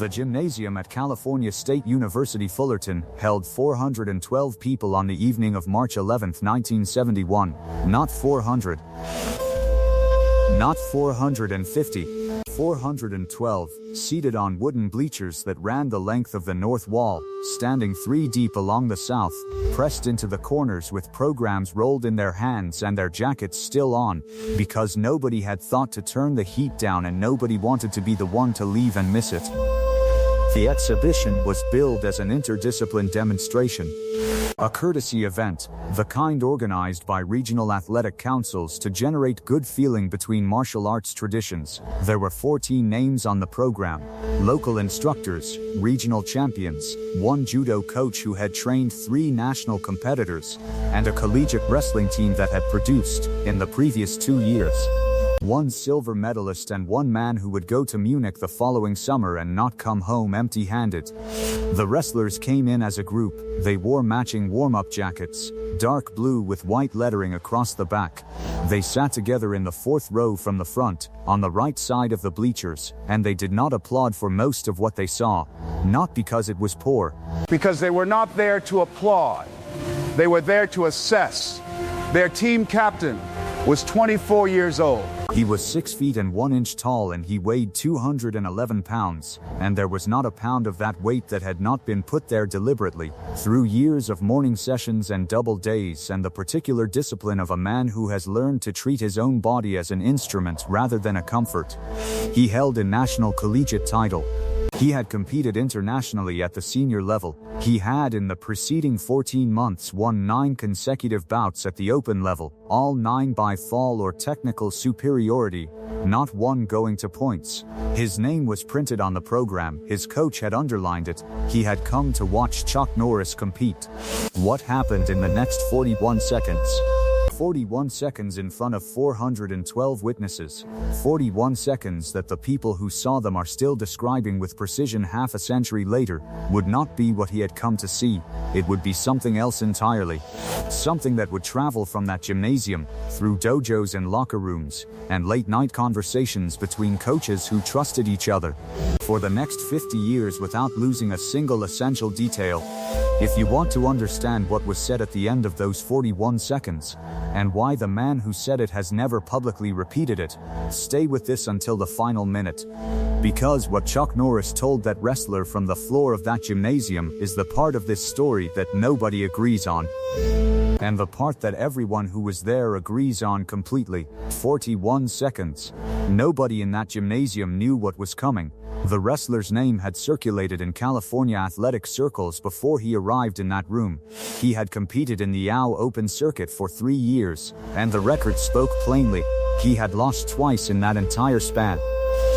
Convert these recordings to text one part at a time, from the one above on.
The gymnasium at California State University Fullerton held 412 people on the evening of March 11, 1971. Not 400. Not 450. 412, seated on wooden bleachers that ran the length of the north wall, standing 3 deep along the south, pressed into the corners with programs rolled in their hands and their jackets still on, because nobody had thought to turn the heat down and nobody wanted to be the one to leave and miss it. The exhibition was billed as an interdiscipline demonstration, a courtesy event, the kind organized by regional athletic councils to generate good feeling between martial arts traditions. There were 14 names on the program: local instructors, regional champions, 1 judo coach who had trained 3 national competitors, and a collegiate wrestling team that had produced, in the previous 2 years, 1 silver medalist and 1 man who would go to Munich the following summer and not come home empty-handed. The wrestlers came in as a group. They wore matching warm-up jackets, dark blue with white lettering across the back. They sat together in the 4th row from the front, on the right side of the bleachers, and they did not applaud for most of what they saw. Not because it was poor. Because they were not there to applaud. They were there to assess. Their team captain was 24 years old. He was 6 feet and 1 inch tall and he weighed 211 pounds, and there was not a pound of that weight that had not been put there deliberately, through years of morning sessions and double days and the particular discipline of a man who has learned to treat his own body as an instrument rather than a comfort. He held a national collegiate title. He had competed internationally at the senior level. He had in the preceding 14 months won 9 consecutive bouts at the open level, all 9 by fall or technical superiority, not 1 going to points. His name was printed on the program, his coach had underlined it. He had come to watch Chuck Norris compete. What happened in the next 41 seconds? 41 seconds in front of 412 witnesses. 41 seconds that the people who saw them are still describing with precision half a century later, would not be what he had come to see. It would be something else entirely. Something that would travel from that gymnasium, through dojos and locker rooms, and late-night conversations between coaches who trusted each other, for the next 50 years without losing a single essential detail. If you want to understand what was said at the end of those 41 seconds, and why the man who said it has never publicly repeated it, stay with this until the final minute. Because what Chuck Norris told that wrestler from the floor of that gymnasium is the part of this story that nobody agrees on. And the part that everyone who was there agrees on completely. 41 seconds. Nobody in that gymnasium knew what was coming. The wrestler's name had circulated in California athletic circles before he arrived in that room. He had competed in the OW Open Circuit for 3 years, and the record spoke plainly. He had lost twice in that entire span.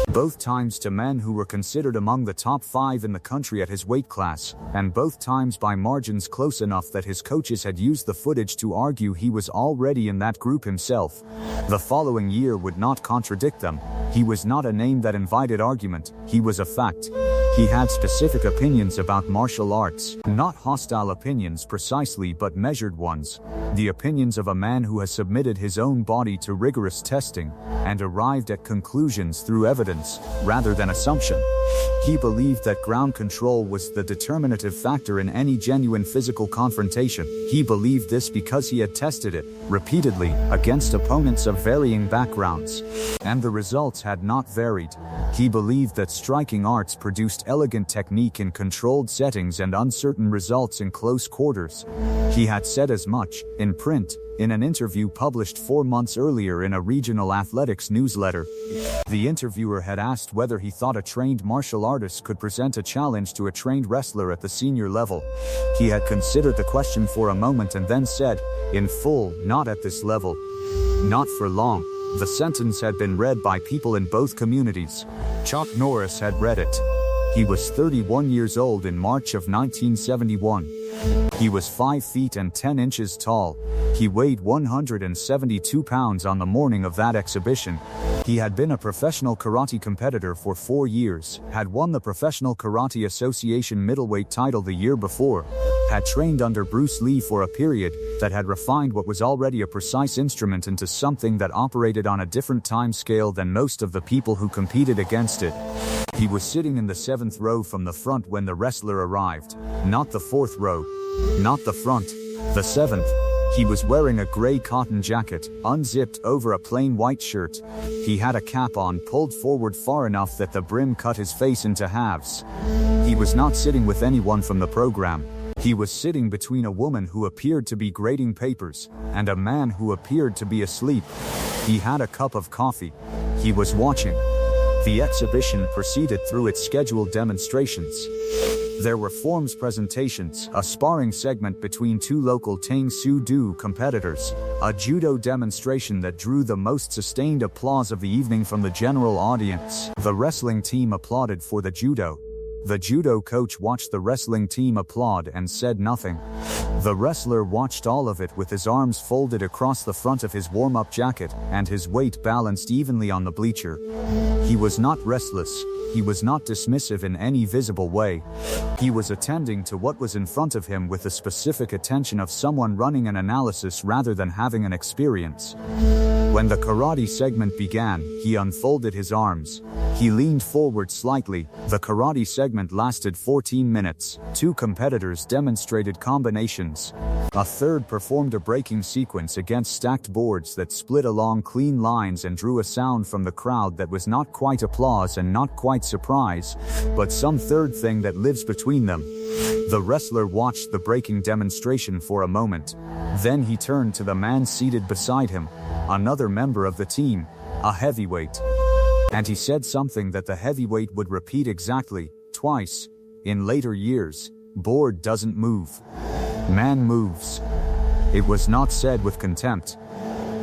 Both times to men who were considered among the top 5 in the country at his weight class, and both times by margins close enough that his coaches had used the footage to argue he was already in that group himself. The following year would not contradict them. He was not a name that invited argument, he was a fact. He had specific opinions about martial arts, not hostile opinions precisely but measured ones. The opinions of a man who has submitted his own body to rigorous testing, and arrived at conclusions through evidence, rather than assumption. He believed that ground control was the determinative factor in any genuine physical confrontation. He believed this because he had tested it, repeatedly, against opponents of varying backgrounds. And the results had not varied. He believed that striking arts produced elegant technique in controlled settings and uncertain results in close quarters. He had said as much, in print, in an interview published 4 months earlier in a regional athletics newsletter. The interviewer had asked whether he thought a trained martial artist could present a challenge to a trained wrestler at the senior level. He had considered the question for a moment and then said, in full, not at this level. Not for long. The sentence had been read by people in both communities. Chuck Norris had read it. He was 31 years old in March of 1971. He was 5 feet and 10 inches tall. He weighed 172 pounds on the morning of that exhibition. He had been a professional karate competitor for 4 years, had won the Professional Karate Association middleweight title the year before, had trained under Bruce Lee for a period that had refined what was already a precise instrument into something that operated on a different time scale than most of the people who competed against it. He was sitting in the 7th row from the front when the wrestler arrived. Not the 4th row. Not the front. The 7th. He was wearing a gray cotton jacket, unzipped over a plain white shirt. He had a cap on pulled forward far enough that the brim cut his face into halves. He was not sitting with anyone from the program. He was sitting between a woman who appeared to be grading papers, and a man who appeared to be asleep. He had a cup of coffee. He was watching. The exhibition proceeded through its scheduled demonstrations. There were forms presentations, a sparring segment between 2 local Tang Soo Do competitors, a judo demonstration that drew the most sustained applause of the evening from the general audience. The wrestling team applauded for the judo. The judo coach watched the wrestling team applaud and said nothing. The wrestler watched all of it with his arms folded across the front of his warm-up jacket and his weight balanced evenly on the bleacher. He was not restless. He was not dismissive in any visible way. He was attending to what was in front of him with the specific attention of someone running an analysis rather than having an experience. When the karate segment began, he unfolded his arms. He leaned forward slightly. The karate segment lasted 14 minutes. 2 competitors demonstrated combinations. A third performed a breaking sequence against stacked boards that split along clean lines and drew a sound from the crowd that was not quite applause and not quite surprise, but some third thing that lives between them. The wrestler watched the breaking demonstration for a moment. Then he turned to the man seated beside him, another member of the team, a heavyweight. And he said something that the heavyweight would repeat exactly, twice, in later years. Board doesn't move. Man moves. It was not said with contempt.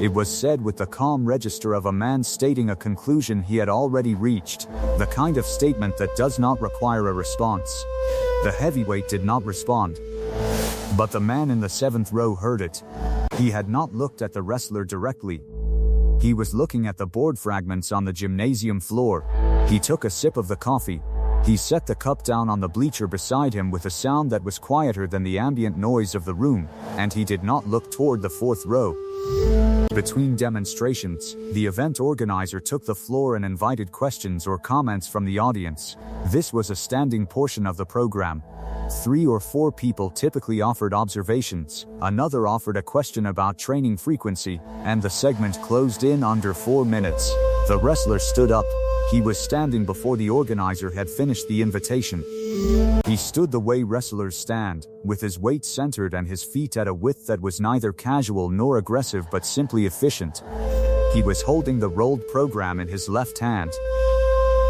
It was said with the calm register of a man stating a conclusion he had already reached, the kind of statement that does not require a response. The heavyweight did not respond. But the man in the 7th row heard it. He had not looked at the wrestler directly. He was looking at the board fragments on the gymnasium floor. He took a sip of the coffee. He set the cup down on the bleacher beside him with a sound that was quieter than the ambient noise of the room, and he did not look toward the 4th row. Between demonstrations, the event organizer took the floor and invited questions or comments from the audience. This was a standing portion of the program. 3 or 4 people typically offered observations, another offered a question about training frequency, and the segment closed in under 4 minutes. The wrestler stood up. He was standing before the organizer had finished the invitation. He stood the way wrestlers stand, with his weight centered and his feet at a width that was neither casual nor aggressive but simply efficient. He was holding the rolled program in his left hand.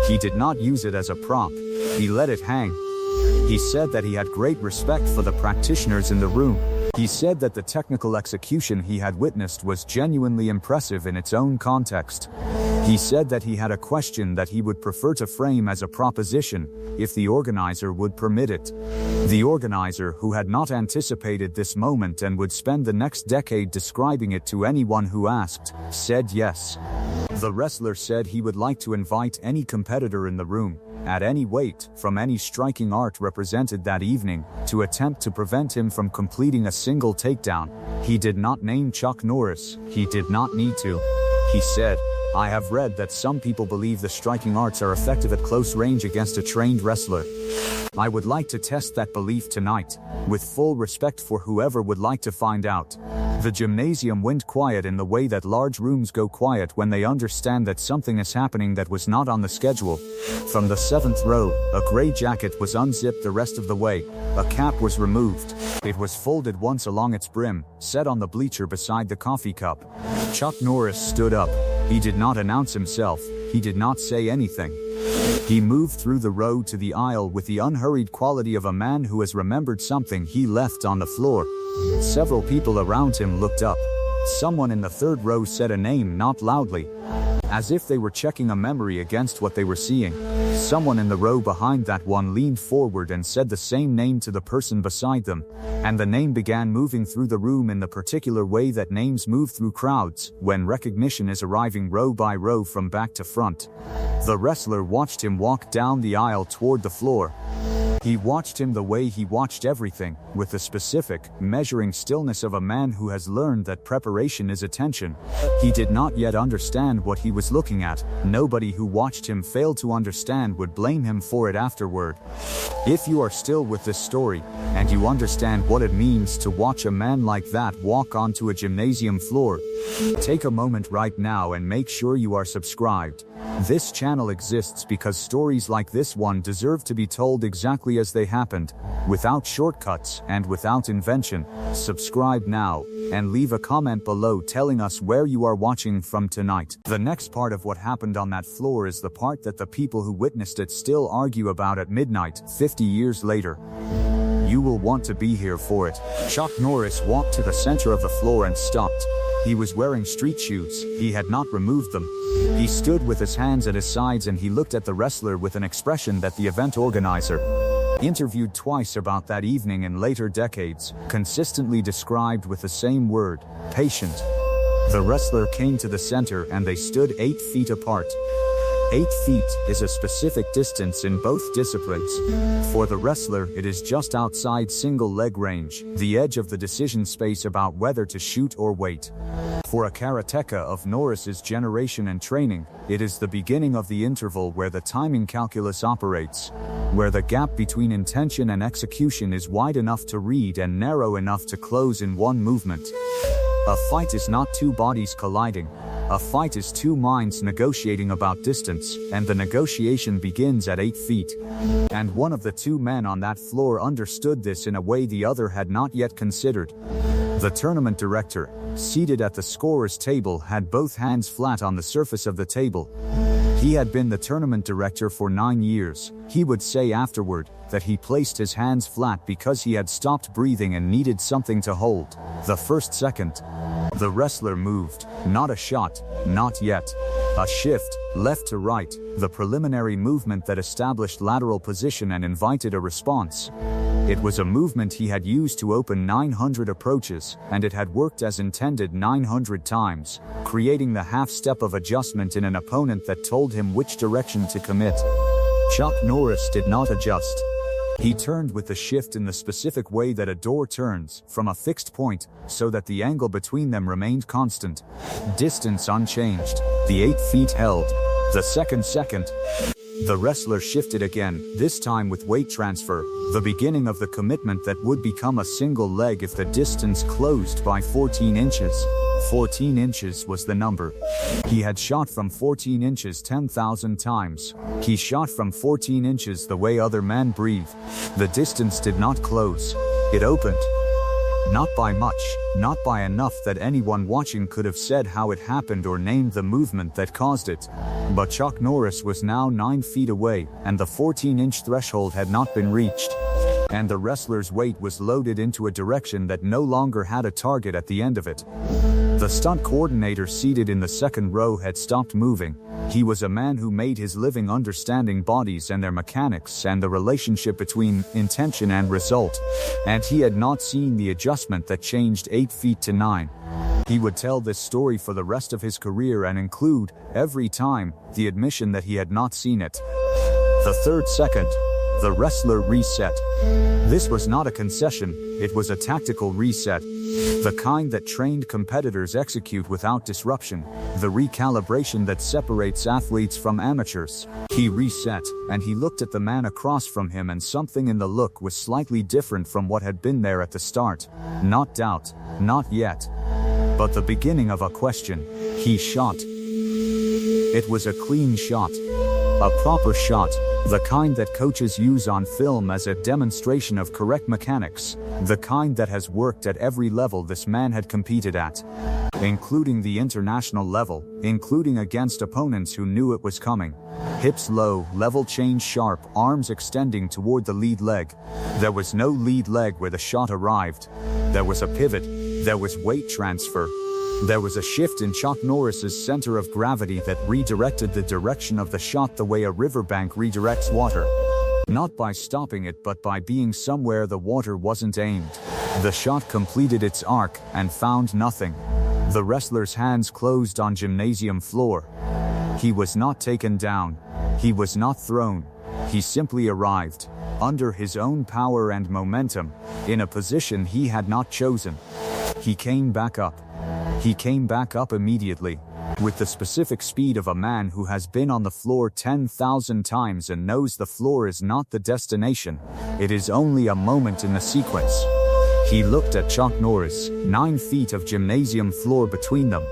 He did not use it as a prop. He let it hang. He said that he had great respect for the practitioners in the room. He said that the technical execution he had witnessed was genuinely impressive in its own context. He said that he had a question that he would prefer to frame as a proposition, if the organizer would permit it. The organizer, who had not anticipated this moment and would spend the next decade describing it to anyone who asked, said yes. The wrestler said he would like to invite any competitor in the room, at any weight, from any striking art represented that evening, to attempt to prevent him from completing a single takedown. He did not name Chuck Norris. He did not need to. He said, "I have read that some people believe the striking arts are effective at close range against a trained wrestler. I would like to test that belief tonight, with full respect for whoever would like to find out." The gymnasium went quiet in the way that large rooms go quiet when they understand that something is happening that was not on the schedule. From the 7th row, a gray jacket was unzipped the rest of the way. A cap was removed. It was folded once along its brim, set on the bleacher beside the coffee cup. Chuck Norris stood up. He did not announce himself. He did not say anything. He moved through the row to the aisle with the unhurried quality of a man who has remembered something he left on the floor. Several people around him looked up. Someone in the 3rd row said a name not loudly. as if they were checking a memory against what they were seeing. Someone in the row behind that one leaned forward and said the same name to the person beside them, and the name began moving through the room in the particular way that names move through crowds when recognition is arriving row by row from back to front. The wrestler watched him walk down the aisle toward the floor. He watched him the way he watched everything, with the specific, measuring stillness of a man who has learned that preparation is attention. He did not yet understand what he was looking at. Nobody who watched him fail to understand would blame him for it afterward. If you are still with this story, and you understand what it means to watch a man like that walk onto a gymnasium floor, take a moment right now and make sure you are subscribed. This channel exists because stories like this one deserve to be told exactly as they happened, without shortcuts and without invention. Subscribe now, and leave a comment below telling us where you are watching from tonight. The next part of what happened on that floor is the part that the people who witnessed it still argue about at midnight, 50 years later. You will want to be here for it. Chuck Norris walked to the center of the floor and stopped. He was wearing street shoes. He had not removed them. He stood with his hands at his sides and he looked at the wrestler with an expression that the event organizer, interviewed twice about that evening in later decades, consistently described with the same word: patient. The wrestler came to the center and they stood 8 feet apart. 8 feet is a specific distance in both disciplines. For the wrestler, it is just outside single leg range, the edge of the decision space about whether to shoot or wait. For a karateka of Norris's generation and training, it is the beginning of the interval where the timing calculus operates, where the gap between intention and execution is wide enough to read and narrow enough to close in one movement. A fight is not two bodies colliding. A fight is two minds negotiating about distance, and the negotiation begins at 8 feet. And one of the two men on that floor understood this in a way the other had not yet considered. The tournament director, seated at the scorer's table, had both hands flat on the surface of the table. He had been the tournament director for 9 years. He would say afterward that he placed his hands flat because he had stopped breathing and needed something to hold. The first second, the wrestler moved. Not a shot, not yet. A shift, left to right, the preliminary movement that established lateral position and invited a response. It was a movement he had used to open 900 approaches, and it had worked as intended 900 times, creating the half-step of adjustment in an opponent that told him which direction to commit. Chuck Norris did not adjust. He turned with the shift in the specific way that a door turns, from a fixed point, so that the angle between them remained constant. Distance unchanged. The 8 feet held. The second, the wrestler shifted again, this time with weight transfer, the beginning of the commitment that would become a single leg if the distance closed by 14 inches. 14 inches was the number. He had shot from 14 inches 10,000 times. He shot from 14 inches the way other men breathe. The distance did not close. It opened. Not by much, not by enough that anyone watching could have said how it happened or named the movement that caused it. But Chuck Norris was now 9 feet away, and the 14-inch threshold had not been reached. And the wrestler's weight was loaded into a direction that no longer had a target at the end of it. The stunt coordinator seated in the second row had stopped moving. He was a man who made his living understanding bodies and their mechanics and the relationship between intention and result, and he had not seen the adjustment that changed 8 feet to 9. He would tell this story for the rest of his career and include, every time, the admission that he had not seen it. The third second, the wrestler reset. This was not a concession, it was a tactical reset. The kind that trained competitors execute without disruption. The recalibration that separates athletes from amateurs. He reset, and he looked at the man across from him, and something in the look was slightly different from what had been there at the start. Not doubt, not yet. But the beginning of a question. He shot. It was a clean shot. A proper shot. The kind that coaches use on film as a demonstration of correct mechanics. The kind that has worked at every level this man had competed at. Including the international level, including against opponents who knew it was coming. Hips low, level change sharp, arms extending toward the lead leg. There was no lead leg where the shot arrived. There was a pivot. There was weight transfer. There was a shift in Chuck Norris's center of gravity that redirected the direction of the shot the way a riverbank redirects water. Not by stopping it, but by being somewhere the water wasn't aimed. The shot completed its arc and found nothing. The wrestler's hands closed on gymnasium floor. He was not taken down. He was not thrown. He simply arrived, under his own power and momentum, in a position he had not chosen. He came back up. He came back up immediately, with the specific speed of a man who has been on the floor 10,000 times and knows the floor is not the destination. It is only a moment in the sequence. He looked at Chuck Norris, 9 feet of gymnasium floor between them.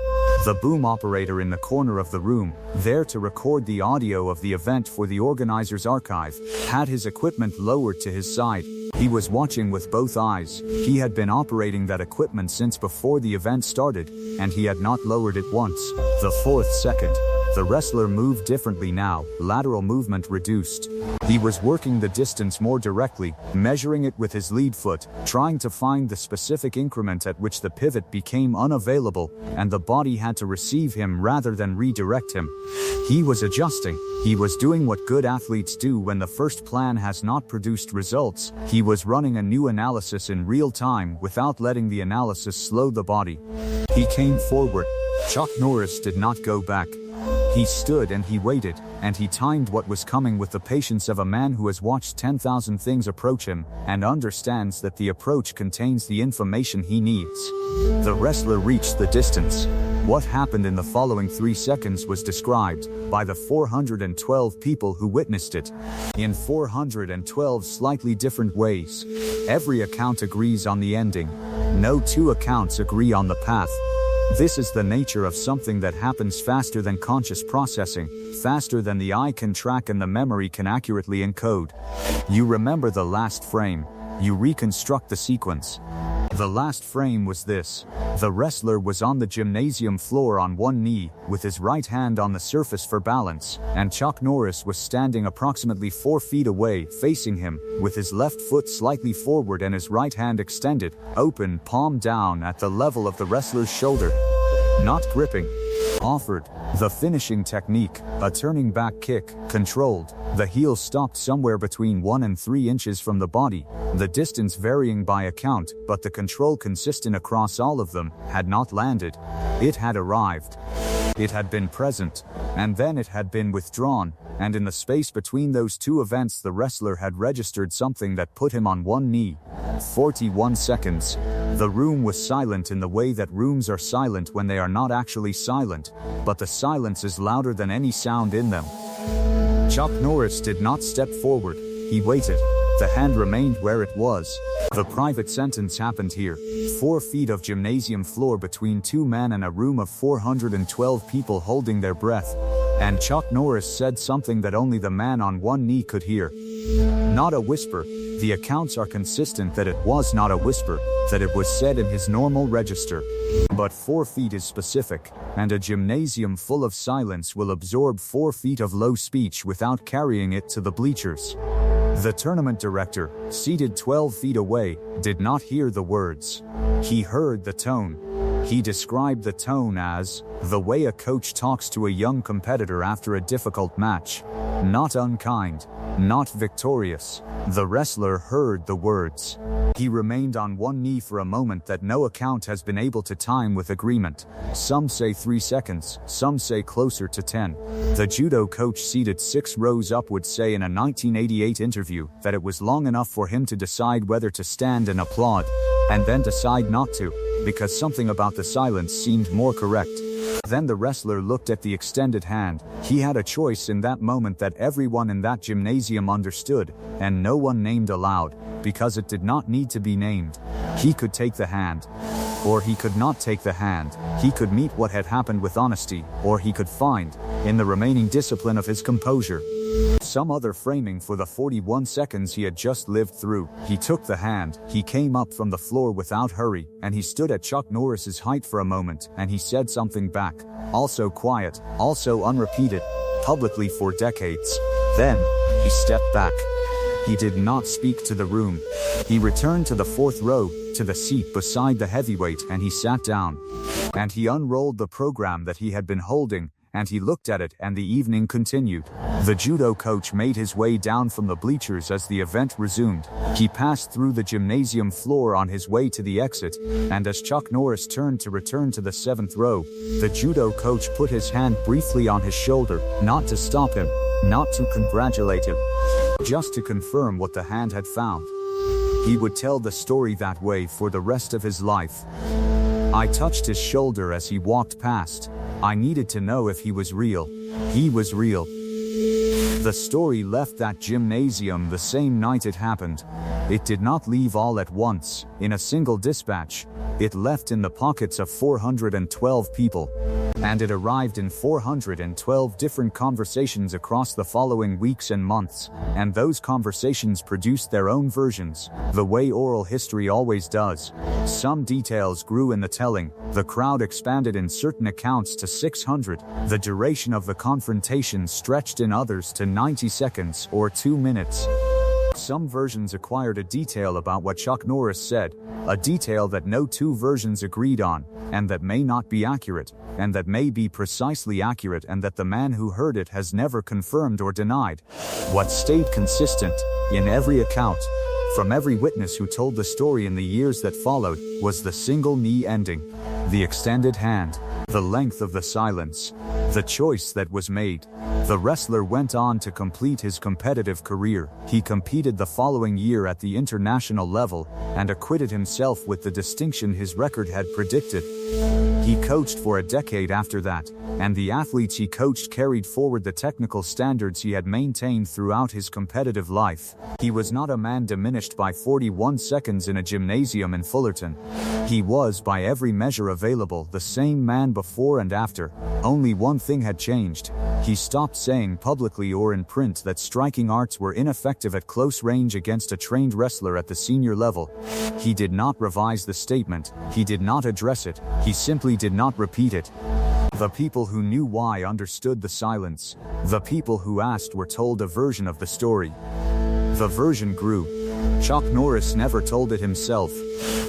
The boom operator in the corner of the room, there to record the audio of the event for the organizer's archive, had his equipment lowered to his side. He was watching with both eyes. He had been operating that equipment since before the event started, and he had not lowered it once. The 4th second. The wrestler moved differently now, lateral movement reduced. He was working the distance more directly, measuring it with his lead foot, trying to find the specific increment at which the pivot became unavailable, and the body had to receive him rather than redirect him. He was adjusting. He was doing what good athletes do when the first plan has not produced results. He was running a new analysis in real time without letting the analysis slow the body. He came forward. Chuck Norris did not go back. He stood and he waited, and he timed what was coming with the patience of a man who has watched 10,000 things approach him, and understands that the approach contains the information he needs. The wrestler reached the distance. What happened in the following 3 seconds was described by the 412 people who witnessed it in 412 slightly different ways. Every account agrees on the ending. No 2 accounts agree on the path. This is the nature of something that happens faster than conscious processing, faster than the eye can track and the memory can accurately encode. You remember the last frame. You reconstruct the sequence. The last frame was this. The wrestler was on the gymnasium floor on one knee, with his right hand on the surface for balance, and Chuck Norris was standing approximately 4 feet away, facing him, with his left foot slightly forward and his right hand extended, open, palm down at the level of the wrestler's shoulder. Not gripping. Offered. The finishing technique, a turning back kick, controlled. The heel stopped somewhere between 1 and 3 inches from the body, the distance varying by account, but the control consistent across all of them, had not landed. It had arrived. It had been present, and then it had been withdrawn, and in the space between those 2 events the wrestler had registered something that put him on one knee. 41 seconds. The room was silent in the way that rooms are silent when they are not actually silent, but the silence is louder than any sound in them. Chuck Norris did not step forward. He waited. The hand remained where it was. The private sentence happened here. 4 feet of gymnasium floor between 2 men and a room of 412 people holding their breath. And Chuck Norris said something that only the man on one knee could hear. Not a whisper. The accounts are consistent that it was not a whisper, that it was said in his normal register. But 4 feet is specific, and a gymnasium full of silence will absorb 4 feet of low speech without carrying it to the bleachers. The tournament director, seated 12 feet away, did not hear the words. He heard the tone. He described the tone as the way a coach talks to a young competitor after a difficult match. Not unkind, not victorious. The wrestler heard the words. He remained on one knee for a moment that no account has been able to time with agreement. Some say 3 seconds, some say closer to 10. The judo coach seated 6 rows up would say in a 1988 interview that it was long enough for him to decide whether to stand and applaud, and then decide not to, because something about the silence seemed more correct. Then the wrestler looked at the extended hand. He had a choice in that moment that everyone in that gymnasium understood, and no one named aloud, because it did not need to be named. He could take the hand, or he could not take the hand. He could meet what had happened with honesty, or he could find, in the remaining discipline of his composure, some other framing for the 41 seconds he had just lived through. He took the hand, he came up from the floor without hurry, and he stood at Chuck Norris's height for a moment, and he said something back, also quiet, also unrepeated, publicly for decades. Then, he stepped back. He did not speak to the room. He returned to the fourth row, to the seat beside the heavyweight, and he sat down. And he unrolled the program that he had been holding, and he looked at it, and the evening continued. The judo coach made his way down from the bleachers as the event resumed. He passed through the gymnasium floor on his way to the exit, and as Chuck Norris turned to return to the seventh row, the judo coach put his hand briefly on his shoulder, not to stop him, not to congratulate him, just to confirm what the hand had found. He would tell the story that way for the rest of his life. I touched his shoulder as he walked past. I needed to know if he was real. He was real. The story left that gymnasium the same night it happened. It did not leave all at once, in a single dispatch. It left in the pockets of 412 people. And it arrived in 412 different conversations across the following weeks and months, and those conversations produced their own versions, the way oral history always does. Some details grew in the telling, the crowd expanded in certain accounts to 600, the duration of the confrontation stretched in others to 90 seconds or 2 minutes. Some versions acquired a detail about what Chuck Norris said, a detail that no two versions agreed on, and that may not be accurate, and that may be precisely accurate, and that the man who heard it has never confirmed or denied. What stayed consistent, in every account, from every witness who told the story in the years that followed, was the single knee ending, the extended hand, the length of the silence, the choice that was made. The wrestler went on to complete his competitive career. He competed the following year at the international level, and acquitted himself with the distinction his record had predicted. He coached for a decade after that, and the athletes he coached carried forward the technical standards he had maintained throughout his competitive life. He was not a man diminished by 41 seconds in a gymnasium in Fullerton. He was, by every measure available, the same man before and after. Only one thing had changed. He stopped saying publicly or in print that striking arts were ineffective at close range against a trained wrestler at the senior level. He did not revise the statement. He did not address it. He simply did not repeat it. The people who knew why understood the silence. The people who asked were told a version of the story. The version grew. Chuck Norris never told it himself.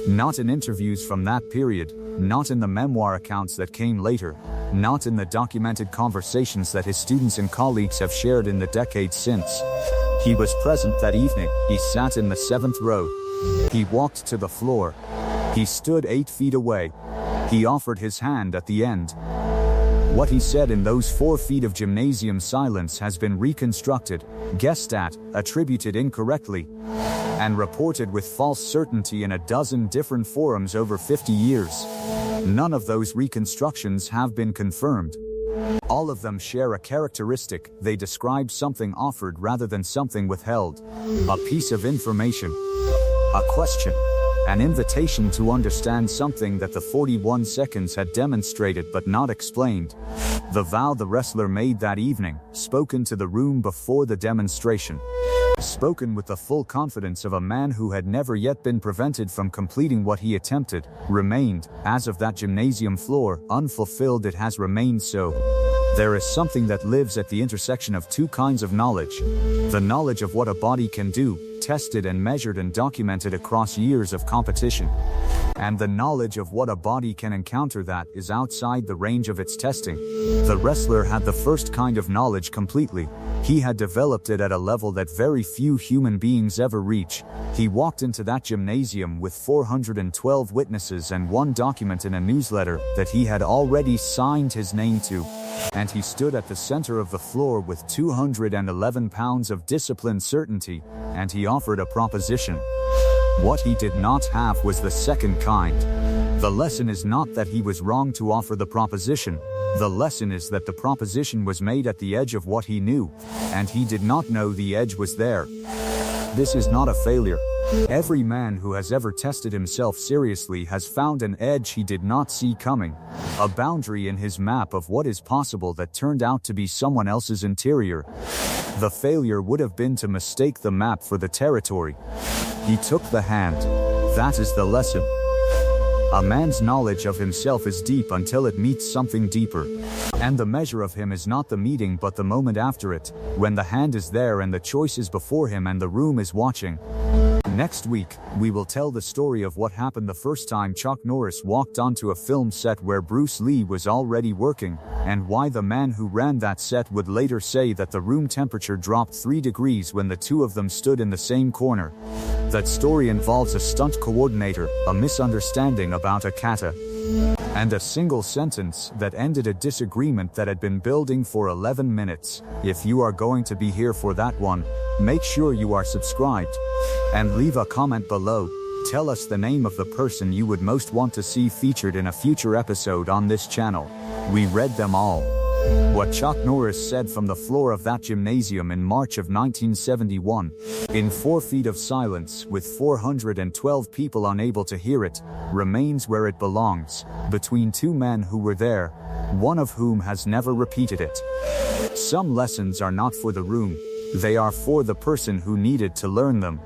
Not in interviews from that period, not in the memoir accounts that came later, not in the documented conversations that his students and colleagues have shared in the decades since. He was present that evening. He sat in the seventh row. He walked to the floor. He stood 8 feet away. He offered his hand at the end. What he said in those 4 feet of gymnasium silence has been reconstructed, guessed at, attributed incorrectly, and reported with false certainty in a dozen different forums over 50 years. None of those reconstructions have been confirmed. All of them share a characteristic: they describe something offered rather than something withheld. A piece of information. A question. An invitation to understand something that the 41 seconds had demonstrated but not explained. The vow the wrestler made that evening, spoken to the room before the demonstration. Spoken with the full confidence of a man who had never yet been prevented from completing what he attempted, remained, as of that gymnasium floor, unfulfilled. It has remained so. There is something that lives at the intersection of two kinds of knowledge. The knowledge of what a body can do, tested and measured and documented across years of competition. And the knowledge of what a body can encounter that is outside the range of its testing. The wrestler had the first kind of knowledge completely. He had developed it at a level that very few human beings ever reach. He walked into that gymnasium with 412 witnesses and one document in a newsletter that he had already signed his name to. And he stood at the center of the floor with 211 pounds of disciplined certainty, and he offered a proposition. What he did not have was the second kind. The lesson is not that he was wrong to offer the proposition. The lesson is that the proposition was made at the edge of what he knew, and he did not know the edge was there. This is not a failure. Every man who has ever tested himself seriously has found an edge he did not see coming, a boundary in his map of what is possible that turned out to be someone else's interior. The failure would have been to mistake the map for the territory. He took the hand. That is the lesson. A man's knowledge of himself is deep until it meets something deeper. And the measure of him is not the meeting but the moment after it, when the hand is there and the choice is before him and the room is watching. Next week, we will tell the story of what happened the first time Chuck Norris walked onto a film set where Bruce Lee was already working, and why the man who ran that set would later say that the room temperature dropped 3 degrees when the two of them stood in the same corner. That story involves a stunt coordinator, a misunderstanding about a kata, and a single sentence that ended a disagreement that had been building for 11 minutes. If you are going to be here for that one, make sure you are subscribed. And leave a comment below. Tell us the name of the person you would most want to see featured in a future episode on this channel. We read them all. What Chuck Norris said from the floor of that gymnasium in March of 1971, in 4 feet of silence with 412 people unable to hear it, remains where it belongs, between 2 men who were there, one of whom has never repeated it. Some lessons are not for the room, they are for the person who needed to learn them.